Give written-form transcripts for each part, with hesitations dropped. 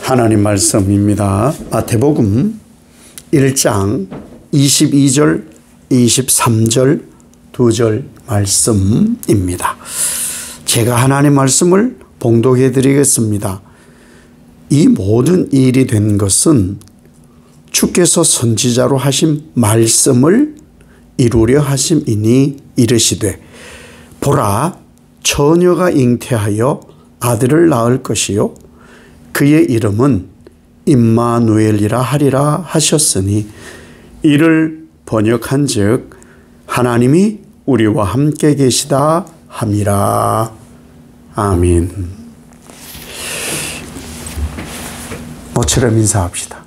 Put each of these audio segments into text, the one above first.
하나님 말씀입니다. 마태복음 1장 22절, 23절, 2절 말씀입니다. 제가 하나님 말씀을 봉독해 드리겠습니다. 이 모든 일이 된 것은 주께서 선지자로 하신 말씀을 이루려 하심이니 이르시되 보라 처녀가 잉태하여 아들을 낳을 것이요 그의 이름은 임마누엘이라 하리라 하셨으니 이를 번역한즉 하나님이 우리와 함께 계시다 함이라. 아멘. 모처럼 인사합시다.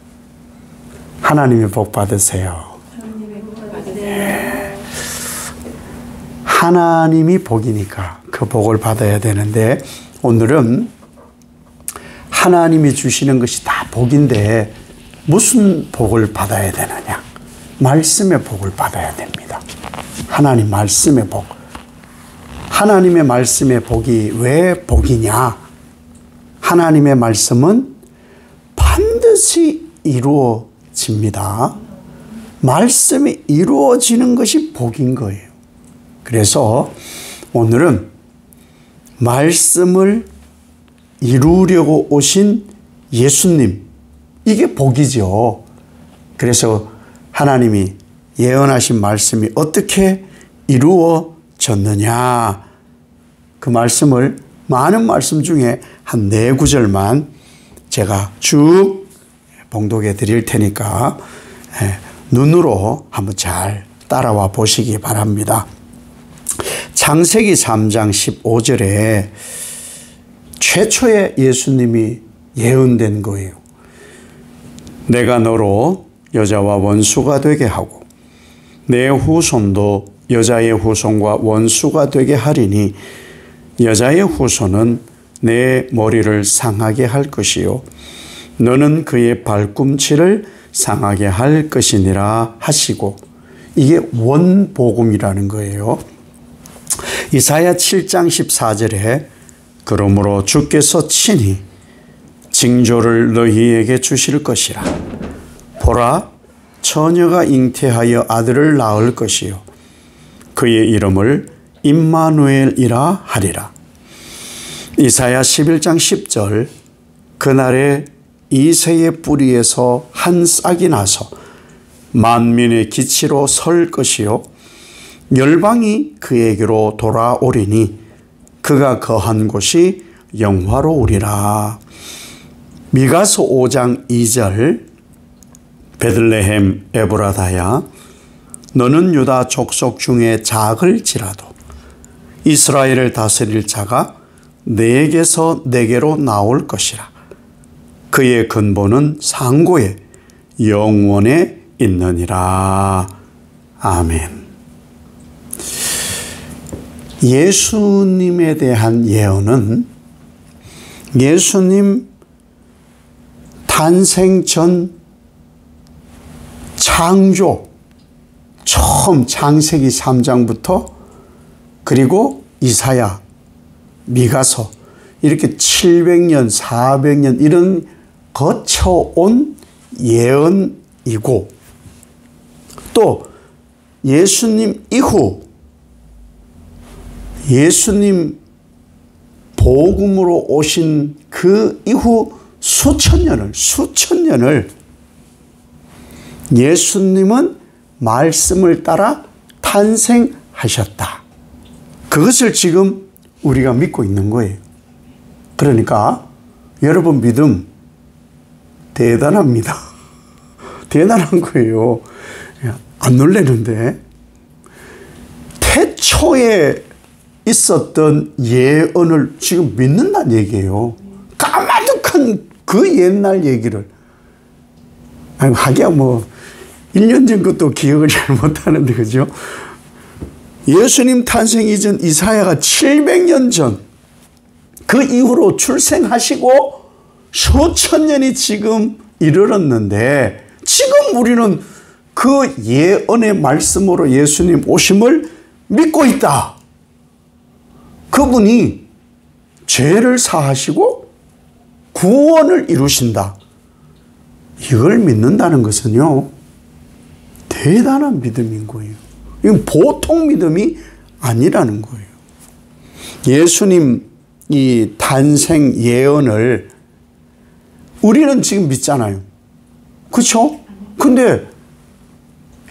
하나님의 복 받으세요. 하나님이 복이니까 그 복을 받아야 되는데 오늘은 하나님이 주시는 것이 다 복인데 무슨 복을 받아야 되느냐? 말씀의 복을 받아야 됩니다. 하나님 말씀의 복. 하나님의 말씀의 복이 왜 복이냐? 하나님의 말씀은 반드시 이루어집니다. 말씀이 이루어지는 것이 복인 거예요. 그래서 오늘은 말씀을 이루려고 오신 예수님, 이게 복이죠. 그래서 하나님이 예언하신 말씀이 어떻게 이루어졌느냐, 그 말씀을 많은 말씀 중에 한 4구절만 제가 쭉 봉독해 드릴 테니까 눈으로 한번 잘 따라와 보시기 바랍니다. 창세기 3장 15절에 최초의 예수님이 예언된 거예요. 내가 너로 여자와 원수가 되게 하고 내 후손도 여자의 후손과 원수가 되게 하리니 여자의 후손은 내 머리를 상하게 할 것이요 너는 그의 발꿈치를 상하게 할 것이니라 하시고, 이게 원복음이라는 거예요. 이사야 7장 14절에 그러므로 주께서 친히 징조를 너희에게 주실 것이라. 보라 처녀가 잉태하여 아들을 낳을 것이요 그의 이름을 임마누엘이라 하리라. 이사야 11장 10절 그날에 이새의 뿌리에서 한 싹이 나서 만민의 기치로 설 것이요 열방이 그에게로 돌아오리니 그가 거한 곳이 영화로우리라. 미가서 5장 2절 베들레헴 에브라다야 너는 유다 족속 중에 작을지라도 이스라엘을 다스릴 자가 내게서 내게로 나올 것이라. 그의 근본은 상고에 영원에 있느니라. 아멘. 예수님에 대한 예언은 예수님 탄생 전 창조, 처음 창세기 3장부터 그리고 이사야, 미가서 이렇게 700년, 400년 이런 거쳐온 예언이고, 또 예수님 이후 예수님 복음으로 오신 그 이후 수천 년을 예수님은 말씀을 따라 탄생하셨다. 그것을 지금 우리가 믿고 있는 거예요. 그러니까 여러분 믿음 대단합니다. 대단한 거예요. 안 놀라는데 태초에 있었던 예언을 지금 믿는다는 얘기예요. 까마득한 그 옛날 얘기를. 하기야 뭐 1년 전 것도 기억을 잘 못하는데 그죠? 예수님 탄생 이전 이사야가 700년 전 그 이후로 출생하시고 수천 년이 지금 이르렀는데 지금 우리는 그 예언의 말씀으로 예수님 오심을 믿고 있다. 그분이 죄를 사하시고 구원을 이루신다. 이걸 믿는다는 것은요, 대단한 믿음인 거예요. 이건 보통 믿음이 아니라는 거예요. 예수님 이 탄생 예언을 우리는 지금 믿잖아요. 그렇죠? 근데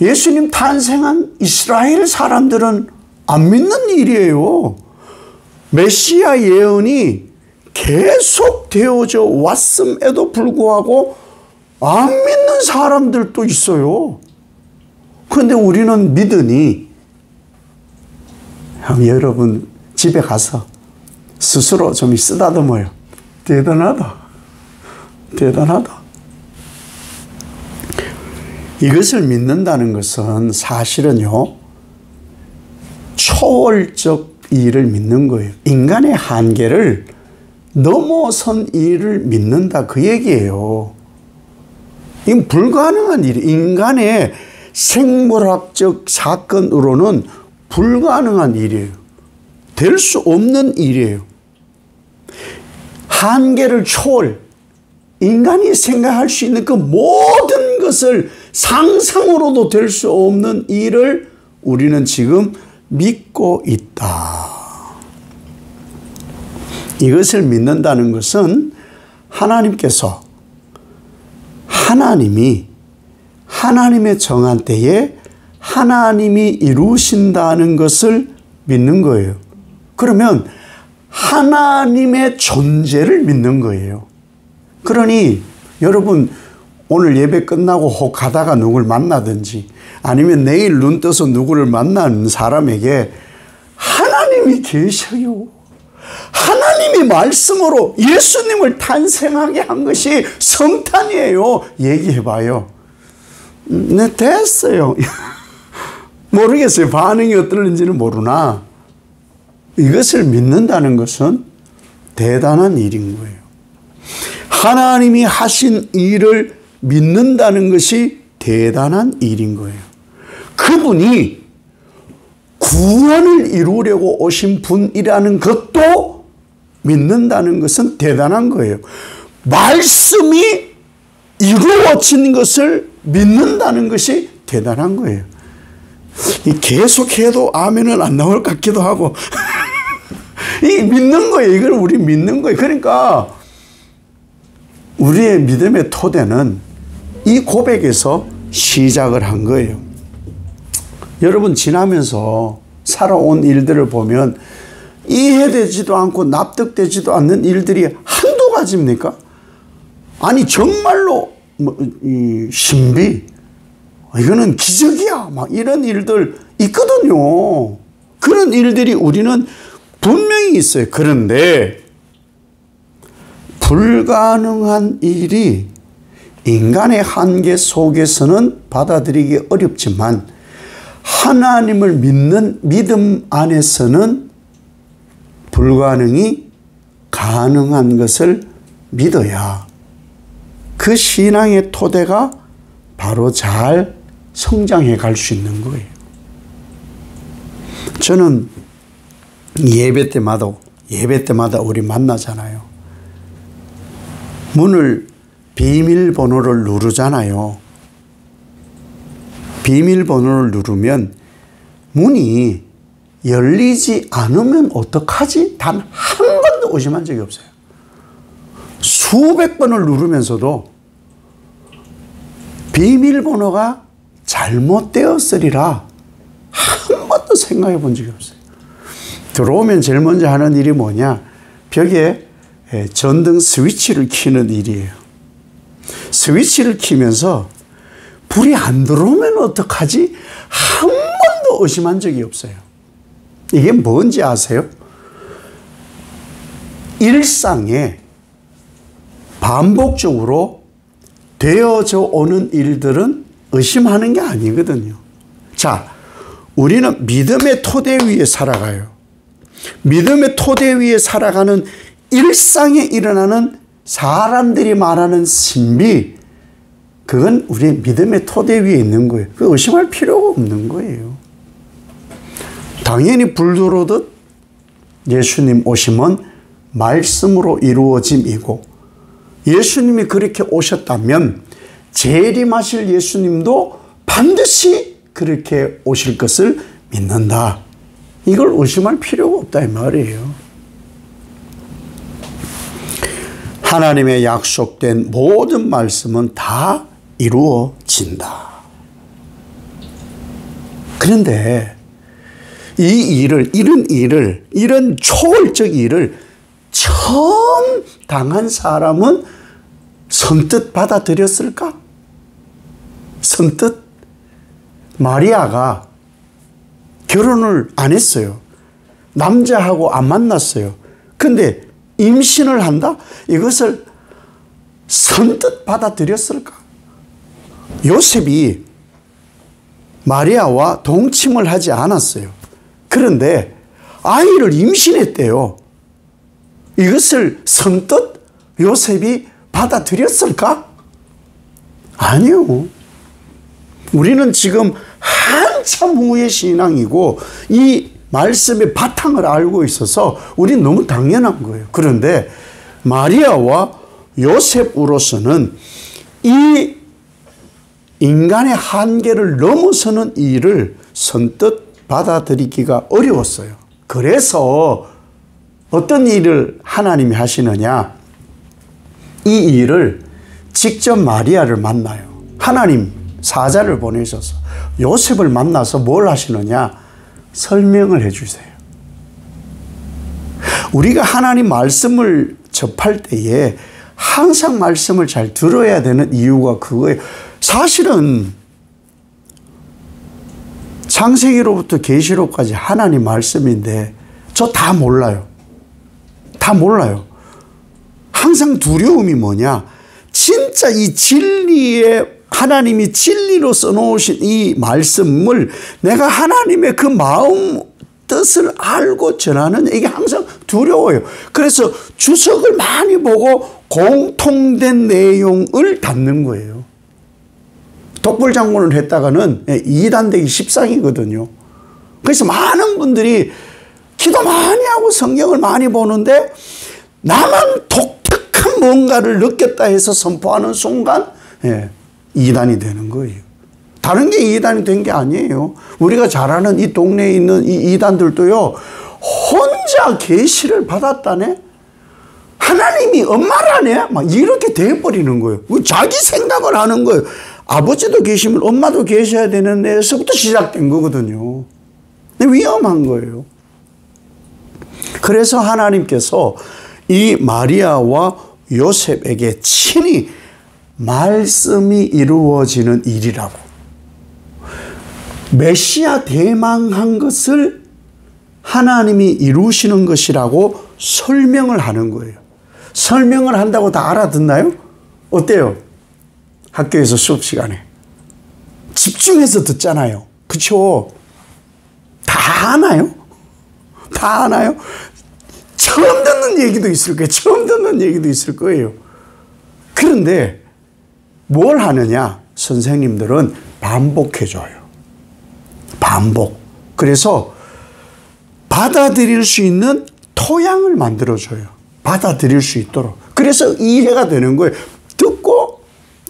예수님 탄생한 이스라엘 사람들은 안 믿는 일이에요. 메시아 예언이 계속 되어져 왔음에도 불구하고 안 믿는 사람들도 있어요. 그런데 우리는 믿으니, 여러분 집에 가서 스스로 좀 쓰다듬어요. 대단하다. 대단하다. 이것을 믿는다는 것은 사실은요, 초월적 일을 믿는 거예요. 인간의 한계를 넘어선 일을 믿는다, 그 얘기예요. 이건 불가능한 일이, 인간의 생물학적 사건으로는 불가능한 일이에요. 될 수 없는 일이에요. 한계를 초월, 인간이 생각할 수 있는 그 모든 것을 상상으로도 될 수 없는 일을 우리는 지금 믿고 있다. 이것을 믿는다는 것은 하나님께서, 하나님이 하나님의 정한 때에 하나님이 이루신다는 것을 믿는 거예요. 그러면 하나님의 존재를 믿는 거예요. 그러니 여러분 오늘 예배 끝나고 혹 가다가 누굴 만나든지 아니면 내일 눈 떠서 누구를 만나는 사람에게 하나님이 계셔요. 하나님이 말씀으로 예수님을 탄생하게 한 것이 성탄이에요. 얘기해봐요. 네, 됐어요. 모르겠어요. 반응이 어떨는지는 모르나 이것을 믿는다는 것은 대단한 일인 거예요. 하나님이 하신 일을 믿는다는 것이 대단한 일인 거예요. 그분이 구원을 이루려고 오신 분이라는 것도 믿는다는 것은 대단한 거예요. 말씀이 이루어진 것을 믿는다는 것이 대단한 거예요. 계속해도 아멘은 안 나올 것 같기도 하고 이 믿는 거예요. 이걸 우리 믿는 거예요. 그러니까 우리의 믿음의 토대는 이 고백에서 시작을 한 거예요. 여러분 지나면서 살아온 일들을 보면 이해되지도 않고 납득되지도 않는 일들이 한두 가지입니까? 아니 정말로 이 신비, 이거는 기적이야, 막 이런 일들 있거든요. 그런 일들이 우리는 분명히 있어요. 그런데 불가능한 일이 인간의 한계 속에서는 받아들이기 어렵지만 하나님을 믿는 믿음 안에서는 불가능이 가능한 것을 믿어야 그 신앙의 토대가 바로 잘 성장해 갈 수 있는 거예요. 저는 예배 때마다 우리 만나잖아요. 문을 비밀번호를 누르잖아요. 비밀번호를 누르면 문이 열리지 않으면 어떡하지? 단 한 번도 의심한 적이 없어요. 수백 번을 누르면서도 비밀번호가 잘못되었으리라 한 번도 생각해 본 적이 없어요. 들어오면 제일 먼저 하는 일이 뭐냐? 벽에 전등 스위치를 켜는 일이에요. 스위치를 켜면서 불이 안 들어오면 어떡하지? 한 번도 의심한 적이 없어요. 이게 뭔지 아세요? 일상에 반복적으로 되어져 오는 일들은 의심하는 게 아니거든요. 자, 우리는 믿음의 토대 위에 살아가요. 믿음의 토대 위에 살아가는 일상에 일어나는 사람들이 말하는 신비, 그건 우리의 믿음의 토대 위에 있는 거예요. 그 의심할 필요가 없는 거예요. 당연히 불 들어오듯 예수님 오심은 말씀으로 이루어짐이고 예수님이 그렇게 오셨다면 재림하실 예수님도 반드시 그렇게 오실 것을 믿는다. 이걸 의심할 필요가 없다 이 말이에요. 하나님의 약속된 모든 말씀은 다 이루어진다. 그런데 이런 초월적 일을 처음 당한 사람은 선뜻 받아들였을까? 선뜻? 마리아가 결혼을 안 했어요. 남자하고 안 만났어요. 근데 임신을 한다? 이것을 선뜻 받아들였을까? 요셉이 마리아와 동침을 하지 않았어요. 그런데 아이를 임신했대요. 이것을 선뜻 요셉이 받아들였을까? 아니요. 우리는 지금 한참 후의 신앙이고 이 말씀의 바탕을 알고 있어서 우리는 너무 당연한 거예요. 그런데 마리아와 요셉으로서는 이 인간의 한계를 넘어서는 일을 선뜻 받아들이기가 어려웠어요. 그래서 어떤 일을 하나님이 하시느냐? 이 일을 직접 마리아를 만나요. 하나님 사자를 보내셔서 요셉을 만나서 뭘 하시느냐? 설명을 해 주세요. 우리가 하나님 말씀을 접할 때에 항상 말씀을 잘 들어야 되는 이유가 그거예요. 사실은 창세기로부터 계시록까지 하나님 말씀인데 저 다 몰라요. 다 몰라요. 항상 두려움이 뭐냐? 진짜 이 진리의 하나님이 진리로 써놓으신 이 말씀을 내가 하나님의 그 마음 뜻을 알고 전하는 이게 항상 두려워요. 그래서 주석을 많이 보고 공통된 내용을 담는 거예요. 독불장군을 했다가는 2단 되기 십상이거든요. 그래서 많은 분들이 기도 많이 하고 성경을 많이 보는데 나만 독특한 뭔가를 느꼈다 해서 선포하는 순간 2단이 되는 거예요. 다른 게 2단이 된 게 아니에요. 우리가 잘 아는 이 동네에 있는 이 2단들도요. 혼자 계시를 받았다네. 하나님이 엄마라네. 막 이렇게 돼버리는 거예요. 자기 생각을 하는 거예요. 아버지도 계시면 엄마도 계셔야 되는 데서부터 시작된 거거든요. 위험한 거예요. 그래서 하나님께서 이 마리아와 요셉에게 친히 말씀이 이루어지는 일이라고, 메시아 대망한 것을 하나님이 이루시는 것이라고 설명을 하는 거예요. 설명을 한다고 다 알아듣나요? 어때요? 학교에서 수업 시간에 집중해서 듣잖아요. 그렇죠? 다 아나요? 다 아나요? 처음 듣는 얘기도 있을 거예요. 처음 듣는 얘기도 있을 거예요. 그런데 뭘 하느냐? 선생님들은 반복해줘요. 반복. 그래서 받아들일 수 있는 토양을 만들어줘요. 받아들일 수 있도록. 그래서 이해가 되는 거예요. 듣고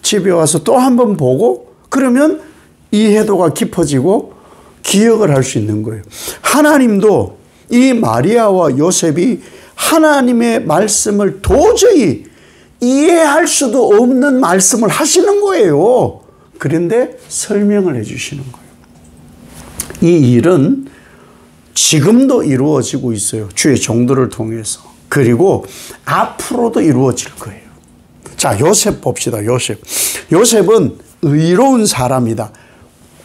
집에 와서 또 한 번 보고 그러면 이해도가 깊어지고 기억을 할 수 있는 거예요. 하나님도 이 마리아와 요셉이 하나님의 말씀을 도저히 이해할 수도 없는 말씀을 하시는 거예요. 그런데 설명을 해 주시는 거예요. 이 일은 지금도 이루어지고 있어요. 주의 종들을 통해서. 그리고 앞으로도 이루어질 거예요. 자, 요셉 봅시다. 요셉은 의로운 사람이다.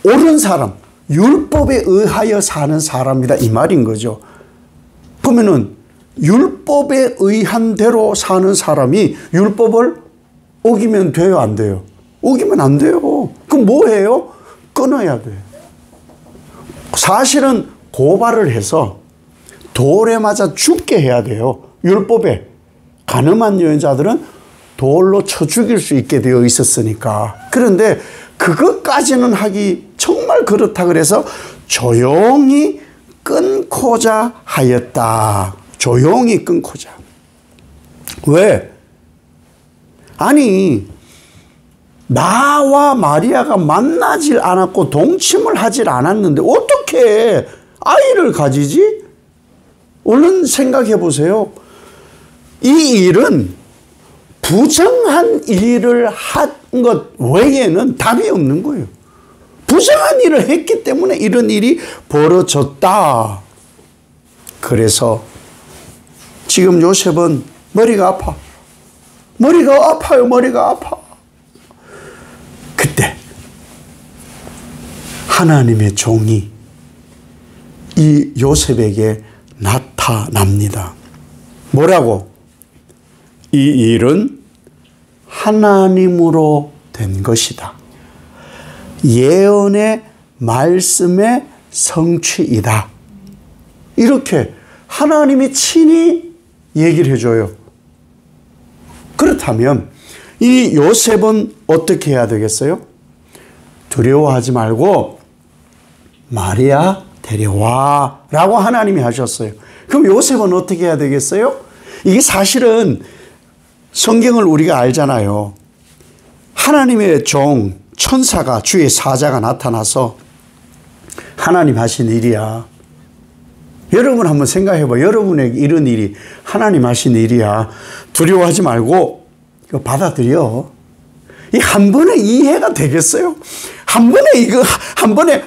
옳은 사람, 율법에 의하여 사는 사람이다. 이 말인 거죠. 그러면은 율법에 의한 대로 사는 사람이 율법을 어기면 돼요, 안 돼요? 어기면 안 돼요. 그럼 뭐 해요? 끊어야 돼요. 사실은 고발을 해서 돌에 맞아 죽게 해야 돼요. 율법에. 간음한 여자들은 돌로 쳐 죽일 수 있게 되어 있었으니까. 그런데 그것까지는 하기 정말 그렇다 그래서 조용히 끊고자 하였다. 조용히 끊고자. 왜? 아니, 나와 마리아가 만나질 않았고 동침을 하질 않았는데 어떻게 아이를 가지지? 얼른 생각해 보세요. 이 일은 부정한 일을 한 것 외에는 답이 없는 거예요. 부정한 일을 했기 때문에 이런 일이 벌어졌다. 그래서 지금 요셉은 머리가 아파. 머리가 아파요. 머리가 아파. 그때 하나님의 종이 이 요셉에게 나타납니다. 뭐라고? 이 일은 하나님으로 된 것이다. 예언의 말씀의 성취이다. 이렇게 하나님이 친히 얘기를 해줘요. 그렇다면 이 요셉은 어떻게 해야 되겠어요? 두려워하지 말고 마리아 데려와 라고 하나님이 하셨어요. 그럼 요셉은 어떻게 해야 되겠어요? 이게 사실은 성경을 우리가 알잖아요. 하나님의 종 천사가 주의 사자가 나타나서 하나님 하신 일이야. 여러분 한번 생각해 봐. 여러분에게 이런 일이 하나님 하신 일이야. 두려워하지 말고 이거 받아들여. 이 한 번에 이해가 되겠어요? 한 번에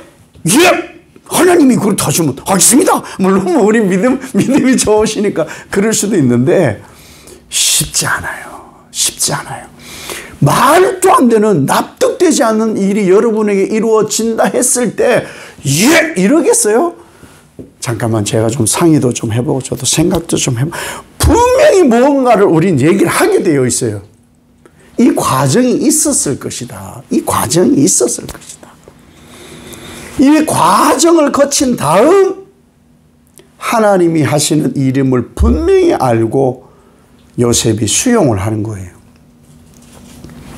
예! 하나님이 그걸 다 주면 하겠습니다. 물론 우리 믿음이 좋으시니까 그럴 수도 있는데 쉽지 않아요. 쉽지 않아요. 말도 안 되는 납득되지 않는 일이 여러분에게 이루어진다 했을 때 예! 이러겠어요? 잠깐만 제가 좀 상의도 좀 해보고 저도 생각도 좀 해보고 분명히 무언가를 우린 얘기를 하게 되어 있어요. 이 과정이 있었을 것이다. 이 과정이 있었을 것이다. 이 과정을 거친 다음 하나님이 하시는 이름을 분명히 알고 요셉이 수용을 하는 거예요.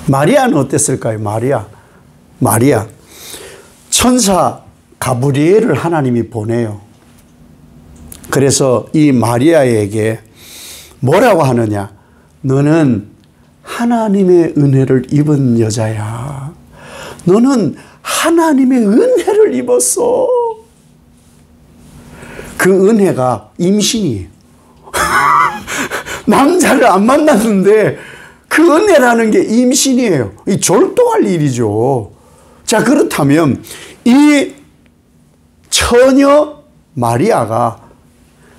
마리아는 어땠을까요? 마리아. 천사 가브리엘을 하나님이 보내요. 그래서 이 마리아에게 뭐라고 하느냐? 너는 하나님의 은혜를 입은 여자야. 너는 하나님의 은혜를 입었어. 그 은혜가 임신이에요. 남자를 안 만났는데 그 은혜라는 게 임신이에요. 이 졸도할 일이죠. 자, 그렇다면 이 처녀 마리아가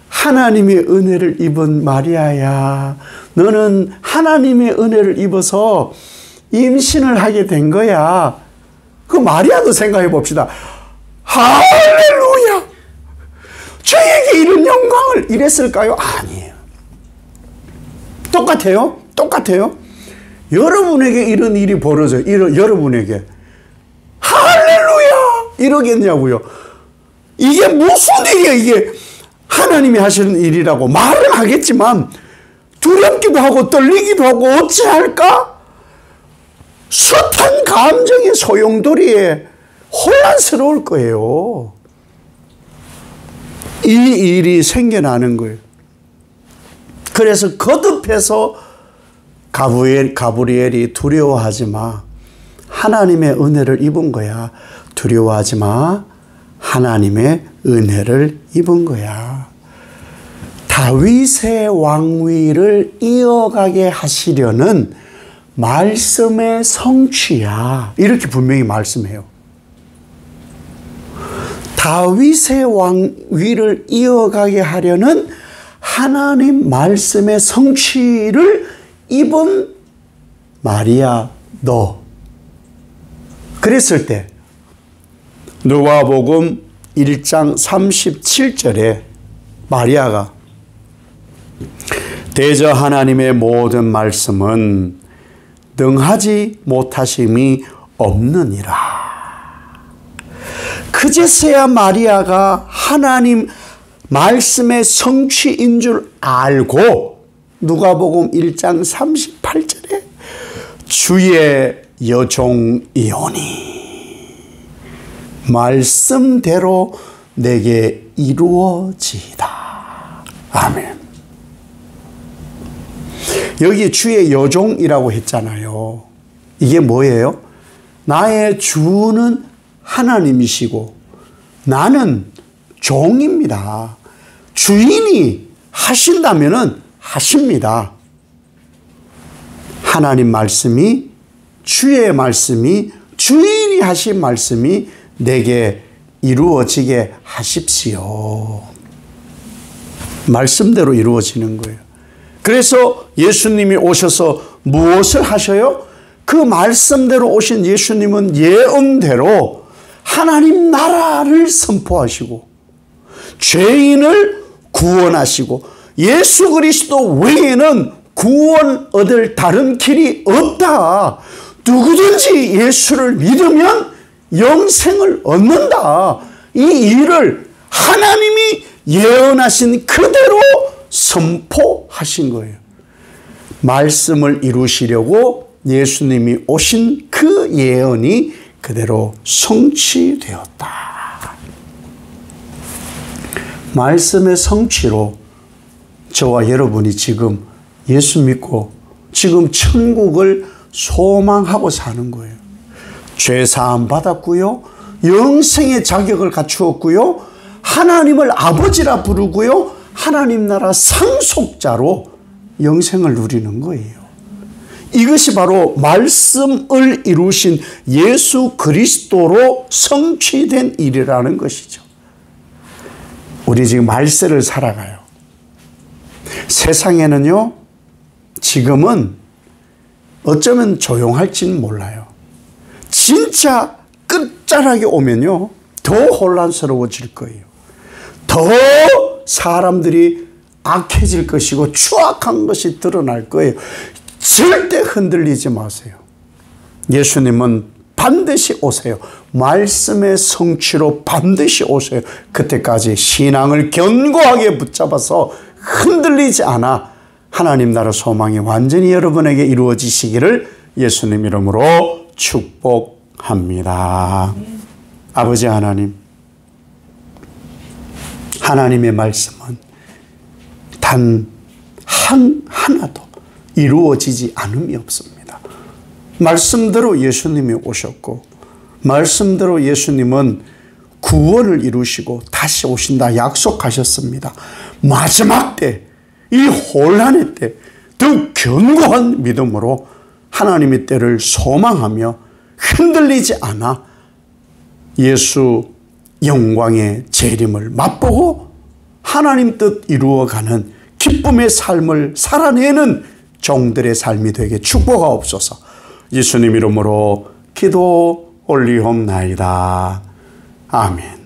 하나님의 은혜를 입은 마리아야. 너는 하나님의 은혜를 입어서 임신을 하게 된 거야. 그 마리아도 생각해 봅시다. 할렐루야! 저에게 이런 영광을 이랬을까요? 아니에요. 똑같아요. 여러분에게 이런 일이 벌어져요. 여러분에게. 할렐루야! 이러겠냐고요. 이게 무슨 일이야, 이게. 하나님이 하시는 일이라고 말을 하겠지만 두렵기도 하고 떨리기도 하고 어찌할까? 숱한 감정의 소용돌이에 혼란스러울 거예요. 이 일이 생겨나는 거예요. 그래서 거듭해서 가브리엘이 두려워하지 마. 하나님의 은혜를 입은 거야. 두려워하지 마. 하나님의 은혜를 입은 거야. 다윗의 왕위를 이어가게 하시려는 말씀의 성취야. 이렇게 분명히 말씀해요. 다윗의 왕위를 이어가게 하려는 하나님 말씀의 성취를 입은 마리아 너. 그랬을 때 누가복음 1장 37절에 마리아가 대저 하나님의 모든 말씀은 능하지 못하심이 없느니라. 그제서야 마리아가 하나님 말씀의 성취인 줄 알고 누가복음 1장 38절에 주의 여종이오니 말씀대로 내게 이루어지이다. 아멘. 여기 주의 여종이라고 했잖아요. 이게 뭐예요? 나의 주는 하나님이시고 나는 종입니다. 주인이 하신다면은 하십니다. 하나님 말씀이, 주의 말씀이, 주인이 하신 말씀이 내게 이루어지게 하십시오. 말씀대로 이루어지는 거예요. 그래서 예수님이 오셔서 무엇을 하셔요? 그 말씀대로 오신 예수님은 예언대로 하나님 나라를 선포하시고 죄인을 구원하시고 예수 그리스도 외에는 구원 얻을 다른 길이 없다. 누구든지 예수를 믿으면 영생을 얻는다. 이 일을 하나님이 예언하신 그대로 선포하신 거예요. 말씀을 이루시려고 예수님이 오신 그 예언이 그대로 성취되었다. 말씀의 성취로 저와 여러분이 지금 예수 믿고 지금 천국을 소망하고 사는 거예요. 죄사함 받았고요. 영생의 자격을 갖추었고요. 하나님을 아버지라 부르고요. 하나님 나라 상속자로 영생을 누리는 거예요. 이것이 바로 말씀을 이루신 예수 그리스도로 성취된 일이라는 것이죠. 우리 지금 말세를 살아가요. 세상에는요, 지금은 어쩌면 조용할지는 몰라요. 진짜 끝자락에 오면요, 더 혼란스러워질 거예요. 더 사람들이 악해질 것이고 추악한 것이 드러날 거예요. 절대 흔들리지 마세요. 예수님은 반드시 오세요. 말씀의 성취로 반드시 오세요. 그때까지 신앙을 견고하게 붙잡아서 흔들리지 않아 하나님 나라 소망이 완전히 여러분에게 이루어지시기를 예수님 이름으로 축복합니다. 아버지 하나님, 하나님의 말씀은 단 하나도 이루어지지 않음이 없습니다. 말씀대로 예수님이 오셨고 말씀대로 예수님은 구원을 이루시고 다시 오신다 약속하셨습니다. 마지막 때, 이 혼란의 때 더 견고한 믿음으로 하나님의 때를 소망하며 흔들리지 않아 예수 영광의 재림을 맛보고 하나님 뜻 이루어가는 기쁨의 삶을 살아내는 종들의 삶이 되게 축복하옵소서. 예수님 이름으로 기도 올리옵나이다. 아멘.